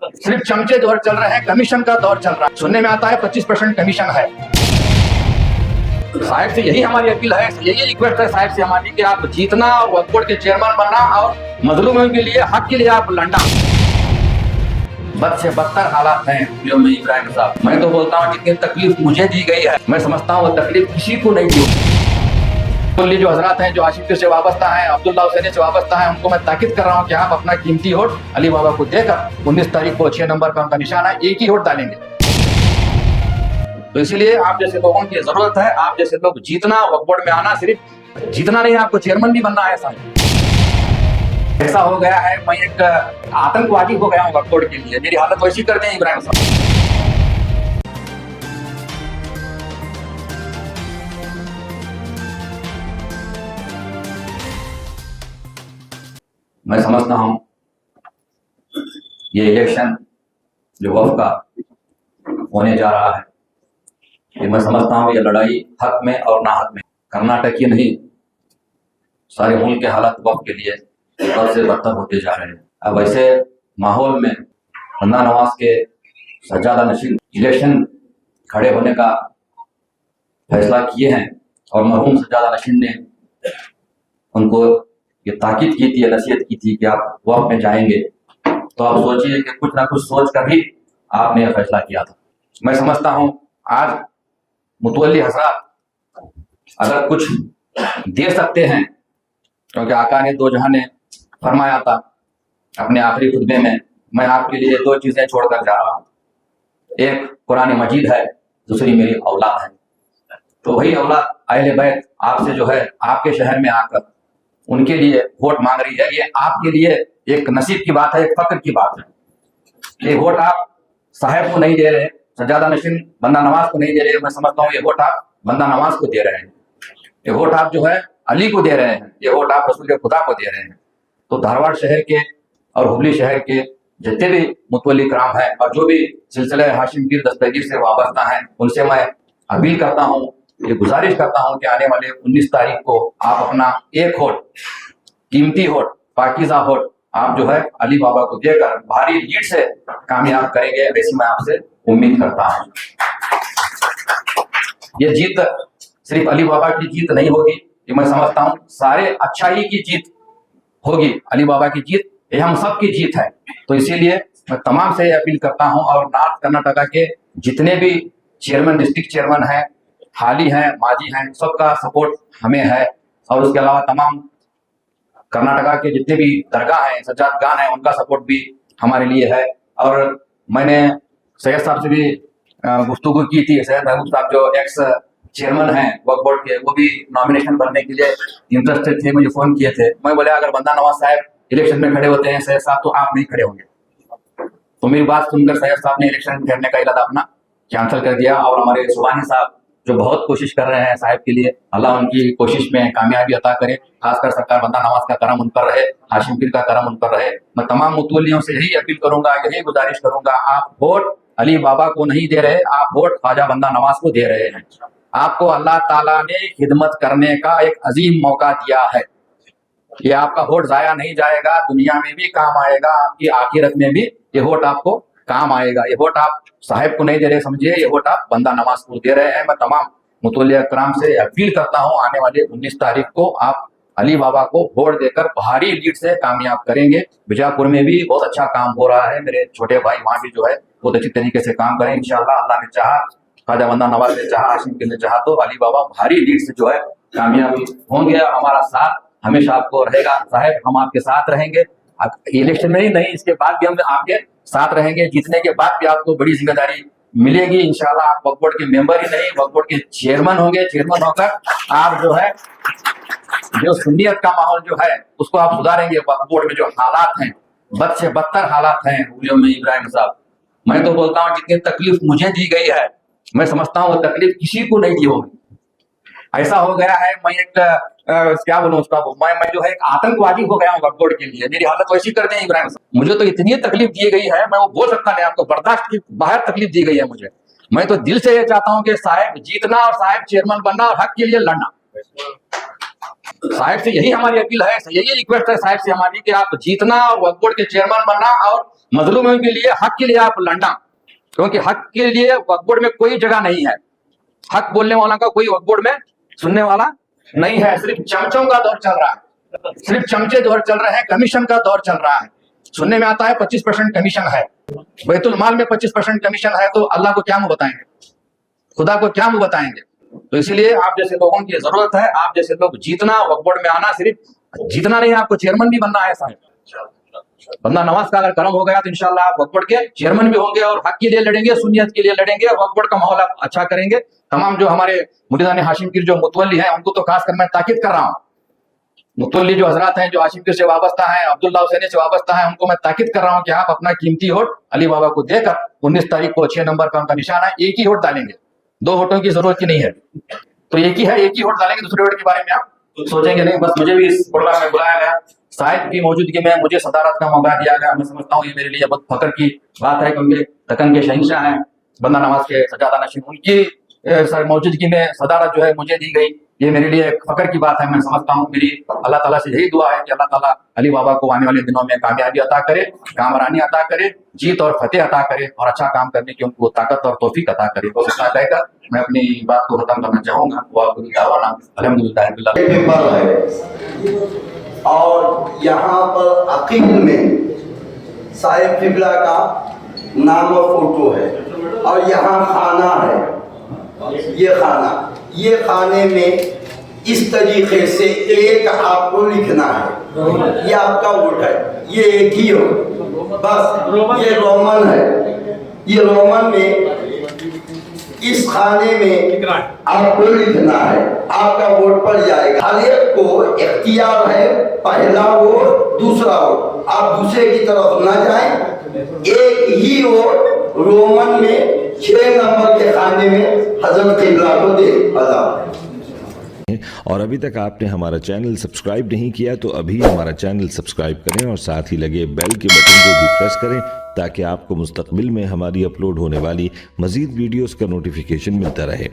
सिर्फ चमचे दौर चल रहे हैं, कमीशन का दौर चल रहा है। सुनने में आता है 25% कमीशन है। साहब से यही हमारी अपील है, यही रिक्वेस्ट है साहब से हमारी कि आप जीतना और वक्फ बोर्ड के चेयरमैन बनना और मजलूमों के लिए, हक के लिए आप लड़ना। बद से बदतर हालात हैं जो में इब्राहिम साहब। मैं तो बोलता हूँ जितनी तकलीफ मुझे दी गई है, मैं समझता हूँ वो तकलीफ किसी को नहीं दी। जो हजरात हैं जो आशिक से वाबस्ता हैं, अब्दुल्ला हुसैनी से वाबस्ता हैं, उनको मैं ताकीद कर रहा हूँ कि आप अपना कीमती वोट अली बाबा को देकर 19 तारीख को 6 नंबर का उनका निशान है, एक ही वोट डालेंगे। तो इसलिए आप जैसे लोगों की जरूरत है, आप जैसे लोग जीतना, वक्फ बोर्ड में आना, सिर्फ जीतना नहीं, आपको चेयरमैन भी बनना है। ऐसा हो गया है, मैं एक आतंकवादी हो गया हूँ वक्फ बोर्ड के लिए। मेरी हालत वैसी कर दें इब्राहिम साहब। मैं समझता हूं ये इलेक्शन जो वक्फ का होने जा रहा है, ये मैं समझता हूं ये लड़ाई हक में और ना हक में, कर्नाटक की नहीं, सारे मुल्क के हालात वक्फ के लिए बद से बदतर होते जा रहे हैं। अब ऐसे माहौल में बंदा नवाज के सज्जादा नशीन इलेक्शन खड़े होने का फैसला किए हैं और मरहूम सज्जादा नशीन ने उनको ये ताकीद की थी, नसीहत की थी कि आप वक्फ में जाएंगे। तो आप सोचिए कि कुछ ना कुछ सोच कर भी आपने यह फैसला किया था। मैं समझता हूं आज मुतवल्ली हजरात अगर कुछ दे सकते हैं, क्योंकि आका ने दो जहां ने फरमाया था अपने आखिरी खुतबे में, मैं आपके लिए दो चीजें छोड़कर जा रहा हूं, एक कुरान मजीद है, दूसरी मेरी औलाद है। तो वही औलाद अहले बैत आपसे जो है आपके शहर में आकर उनके लिए वोट मांग रही है। ये आपके लिए एक नसीब की बात है, एक फक्र की बात है। ये वोट आप साहब को नहीं दे रहे, सज्जादा नशीन बंदा नवाज को नहीं दे रहे। मैं समझता हूँ ये वोट आप बंदा नवाज को दे रहे हैं, ये वोट आप जो है अली को दे रहे हैं, ये वोट आप रसूल खुदा को दे रहे हैं। तो धारवाड़ शहर के और हुबली शहर के जितने भी मुतवल्ली कराम हैं और जो भी सिलसिले हाशिम पीर दस्तगीर से वाबस्ता हैं, उनसे मैं अपील करता हूँ, ये गुजारिश करता हूं कि आने वाले 19 तारीख को आप अपना एक वोट, कीमती वोट, पाकीज़ा वोट आप जो है अली बाबा को देकर भारी लीड से कामयाब करेंगे, ऐसी मैं आपसे उम्मीद करता हूं। ये जीत सिर्फ अली बाबा की जीत नहीं होगी, ये मैं समझता हूं सारे अच्छाई की जीत होगी। अली बाबा की जीत ये हम सब की जीत है। तो इसीलिए मैं तमाम से अपील करता हूं और नॉर्थ कर्नाटका के जितने भी चेयरमैन, डिस्ट्रिक्ट चेयरमैन हैं, हाली हैं, माजी हैं, सबका सपोर्ट हमें है। और उसके अलावा तमाम कर्नाटका के जितने भी दरगाह हैं, सज्जादगान हैं, उनका सपोर्ट भी हमारे लिए है। और मैंने सैयद साहब से भी गुफ्तगू की थी। सैयद महबूब साहब जो एक्स चेयरमैन हैं वक्फ बोर्ड के, वो भी नॉमिनेशन भरने के लिए इंटरेस्टेड थे, मुझे फोन किए थे। मैं बोले अगर बंदा नवाज साहब इलेक्शन में खड़े होते हैं सैयद साहब, तो आप नहीं खड़े होंगे। तो मेरी बात सुनकर सैयद साहब ने इलेक्शन करने का इरादा अपना कैंसिल कर दिया। और हमारे सुबानी साहब जो बहुत कोशिश कर रहे हैं साहब के लिए, अल्लाह उनकी कोशिश में कामयाबी अता करे। खासकर सरकार बंदा नवाज का करम उन पर रहे, हाशिम पीर का करम उन पर रहे। मैं तमाम मुतवल्लियों से यही अपील करूंगा, यही गुजारिश करूंगा, आप वोट अली बाबा को नहीं दे रहे, आप वोट ख्वाजा बंदा नवाज को दे रहे हैं। आपको अल्लाह ताला ने खिदमत करने का एक अजीम मौका दिया है। ये आपका वोट जाया नहीं जाएगा, दुनिया में भी काम आएगा, आपकी आखिरत में भी ये वोट आपको काम आएगा। ये वोट आप साहब को नहीं दे रहे समझिए, ये वोट आप बंदा नवाज को दे रहे हैं। मैं तमाम मुतवल्ली कराम से अपील करता हूं, आने वाले 19 तारीख को आप अली बाबा को वोट देकर भारी लीड से कामयाब करेंगे। बीजापुर में भी बहुत अच्छा काम हो रहा है, मेरे छोटे भाई वहां भी जो है बहुत अच्छी तरीके से काम करें इंशाअल्लाह। अल्लाह ने चाहा, ख्वाजा बंदा नवाज ने चाहा, हाशिम पीर ने चाहा, तो अली बाबा भारी लीड से जो है कामयाबी होंगे। हमारा साथ हमेशा आपको रहेगा साहब, हम आपके साथ रहेंगे इलेक्शन में ही नहीं, इसके बाद भी हम आपके साथ रहेंगे। जीतने के बाद भी आपको बड़ी जिम्मेदारी मिलेगी इंशाल्लाह। आप वक्फ बोर्ड के मेंबर ही नहीं, वक्फ बोर्ड के चेयरमैन होंगे। चेयरमैन होकर आप जो है जो सुन्नियत का माहौल जो है उसको आप सुधारेंगे। वक्फ बोर्ड में जो हालात हैं, बद से बदतर हालात हैं हुलियों में इब्राहिम साहब। मैं तो बोलता हूँ जितनी तकलीफ मुझे दी गई है, मैं समझता हूँ वो तकलीफ किसी को नहीं दी होगी। ऐसा हो गया है, मैं एक क्या बोलूं उसका, मैं जो है एक आतंकवादी हो गया हूँ वक्फ बोर्ड के लिए। मेरी हालत वैसी कर दें इब्राहिम साहब। मुझे तो इतनी तकलीफ दी गई है, मैं वो बोल सकता नहीं आपको, बर्दाश्त की बाहर तकलीफ दी गई है मुझे। मैं तो दिल से ये चाहता हूँ कि साहब जीतना और साहब चेयरमैन बनना और हक के लिए लड़ना। साहब से यही हमारी अपील है, यही रिक्वेस्ट है साहब से हमारी कि आप जीतना और वक्फ बोर्ड के चेयरमैन बनना और मजलूमों के लिए, हक के लिए आप लड़ना, क्योंकि हक के लिए वक्फ बोर्ड में कोई जगह नहीं है। हक बोलने वाला का कोई वक्फ बोर्ड में सुनने वाला नहीं है। सिर्फ चमचों का दौर चल रहा है, सिर्फ चमचे दौर चल रहे हैं, कमीशन का दौर चल रहा है। सुनने में आता है 25% कमीशन है, बैतुल माल में 25% कमीशन है, तो अल्लाह को क्या मुंह बताएंगे, खुदा को क्या मुंह बताएंगे। तो इसीलिए आप जैसे लोगों की जरूरत है, आप जैसे लोग जीतना, वक्फ बोर्ड में आना, सिर्फ जीतना नहीं, आपको चेयरमैन भी बनना है। साहब बंदा नवाज का अगर कर्म हो गया तो इंशाल्लाह आप वक्फ बोर्ड के चेयरमैन भी होंगे और हक के लिए लड़ेंगे, सुन्नियत के लिए लड़ेंगे, वक्फ बोर्ड का माहौल आप अच्छा करेंगे। तमाम जो हमारे मुरीदान हाशिम पीर जो मुतवल्ली है, उनको तो खास कर मैं ताकीद कर रहा हूँ। मुतवल्ली जो हजरात हैं, जो हाशिम पीर से वाबस्ता है, अब्दुल्ला हुसैनी से वाबस्ता है, उनको मैं ताकीद कर रहा हूँ कि आप अपना कीमती वोट अली बाबा को देकर 19 तारीख को 6 नंबर का उनका निशान है, एक ही वोट डालेंगे, 2 वोटों की जरूरत की नहीं है। तो एक ही है, एक ही वोट डालेंगे, दूसरे वोट के बारे में आप सोचेंगे नहीं। बस मुझे भी इस प्रोग्राम में बुलाया गया, साहिब की मौजूदगी में मुझे सदारत का मौका दिया गया। मैं समझता हूँ ये मेरे लिए बहुत फख्र की बात है, क्योंकि दक्कन के शहंशाह हैं, बंदा नवाज के सजादा नशीन, उनकी मौजूदगी में सदारत जो है मुझे दी गई, ये मेरे लिए एक फख्र की बात है। मैं समझता हूँ मेरी अल्लाह ताला से यही दुआ है कि अल्लाह ताला अली बाबा को आने वाले दिनों में कामयाबी अता करे, कामरानी अता करे, जीत और फतेह अता करे, और अच्छा काम करने की उनको ताकत और तौफीक अता करे। तो इतना कहकर मैं अपनी बात को खत्म करना चाहूंगा। वो आपको अल्हम्दुलिल्लाह है। और यहाँ पर अकील में साहिब किबला का नाम और फोटो है, और यहाँ खाना है। ये खाने में इस तरीके से एक आपको लिखना है, ये आपका वोट है, ये एक ही हो बस। ये रोमन है, ये रोमन में इस खाने में आपको लिखना है, आपका वोट पड़ जाएगा। हर एक को इख्तियार है, पहला वोट दूसरा वोट, आप दूसरे की तरफ ना जाएं। एक ही वोट रोमन में 6 नंबर के खाने में हजरत किबला को दे। अल्लाह। और अभी तक आपने हमारा चैनल सब्सक्राइब नहीं किया तो अभी हमारा चैनल सब्सक्राइब करें और साथ ही लगे बेल के बटन को भी प्रेस करें, ताकि आपको मुस्तकबिल में हमारी अपलोड होने वाली मज़ीद वीडियोस का नोटिफिकेशन मिलता रहे।